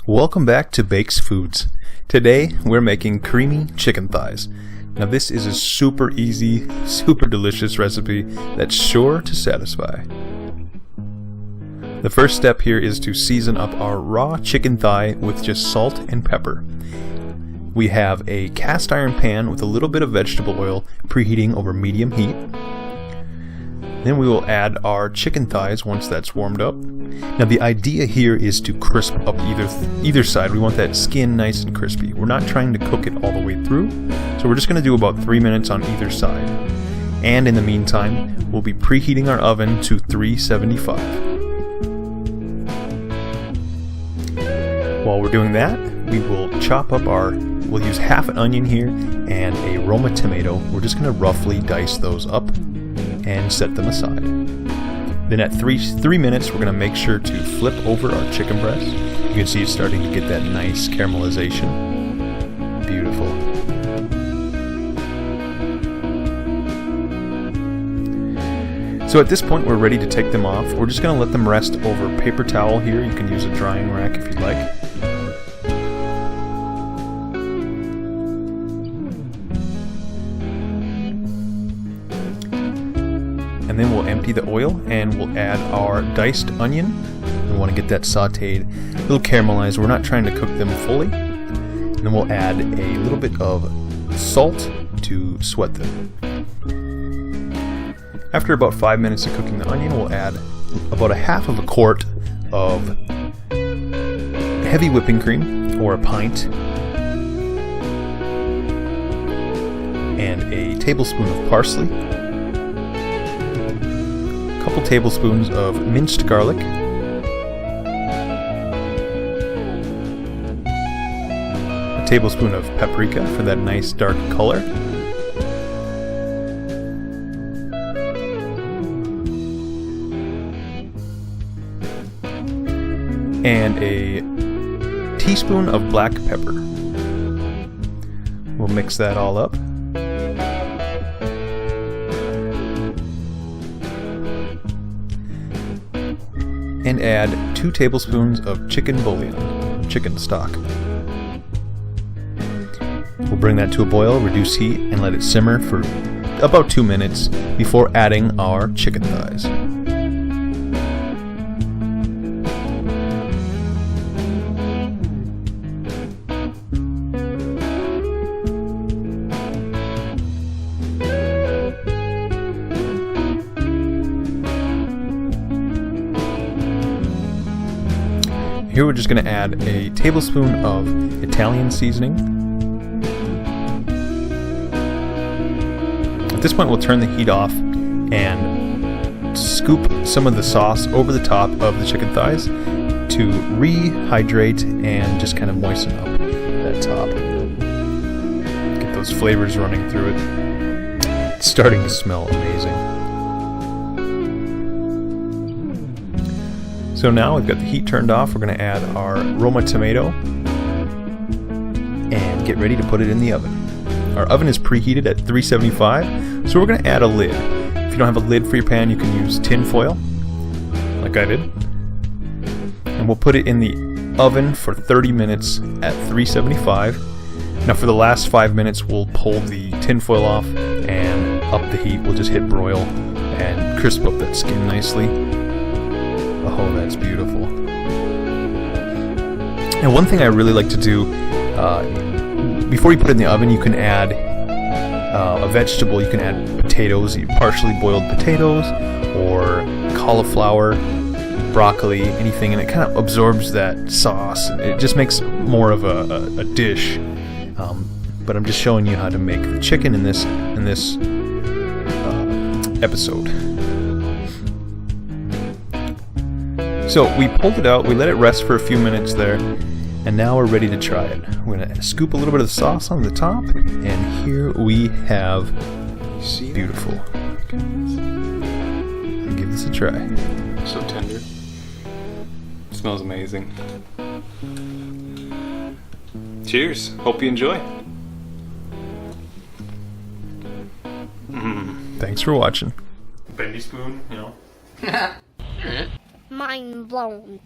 Welcome back to Bakes Foods. Today we're making creamy chicken thighs. Now this is a super easy, super delicious recipe that's sure to satisfy. The first step here is to season up our raw chicken thigh with just salt and pepper. We have a cast iron pan with a little bit of vegetable oil preheating over medium heat. Then we will add our chicken thighs once that's warmed up. Now the idea here is to crisp up either side. We want that skin nice and crispy. We're not trying to cook it all the way through, so we're just going to do about 3 minutes on either side. And in the meantime, we'll be preheating our oven to 375. While we're doing that, we will chop up we'll use half an onion here and a Roma tomato. We're just going to roughly dice those up and set them aside. Then at 3 minutes, we're going to make sure to flip over our chicken breast. You can see it's starting to get that nice caramelization. Beautiful. So at this point, we're ready to take them off. We're just going to let them rest over paper towel here. You can use a drying rack if you'd like. And then we'll empty the oil and we'll add our diced onion. We want to get that sauteed, a little caramelized. We're not trying to cook them fully. And then we'll add a little bit of salt to sweat them. After about 5 minutes of cooking the onion, we'll add about a half of a quart of heavy whipping cream, or a pint, and a tablespoon of parsley, a couple tablespoons of minced garlic, a tablespoon of paprika for that nice dark color, and a teaspoon of black pepper. We'll mix that all up. And add 2 tablespoons of chicken bouillon, chicken stock. We'll bring that to a boil, reduce heat, and let it simmer for about 2 minutes before adding our chicken thighs. Here we're just going to add a tablespoon of Italian seasoning. At this point we'll turn the heat off and scoop some of the sauce over the top of the chicken thighs to rehydrate and just kind of moisten up that top. Get those flavors running through it. It's starting to smell amazing. So now we've got the heat turned off. We're going to add our Roma tomato and get ready to put it in the oven. Our oven is preheated at 375, so we're going to add a lid. If you don't have a lid for your pan, you can use tin foil, like I did. And we'll put it in the oven for 30 minutes at 375. Now for the last 5 minutes, we'll pull the tin foil off and up the heat. We'll just hit broil and crisp up that skin nicely. Oh, that's beautiful. And one thing I really like to do, before you put it in the oven, you can add a vegetable. You can add potatoes, partially boiled potatoes, or cauliflower, broccoli, anything, and it kind of absorbs that sauce. It just makes more of a dish. But I'm just showing you how to make the chicken in this episode. So we pulled it out, we let it rest for a few minutes there, and now we're ready to try it. We're going to scoop a little bit of the sauce on the top, and here we have beautiful. Give this a try. So tender. Smells amazing. Cheers. Hope you enjoy. Thanks for watching. Bendy spoon, you know. Mind blown.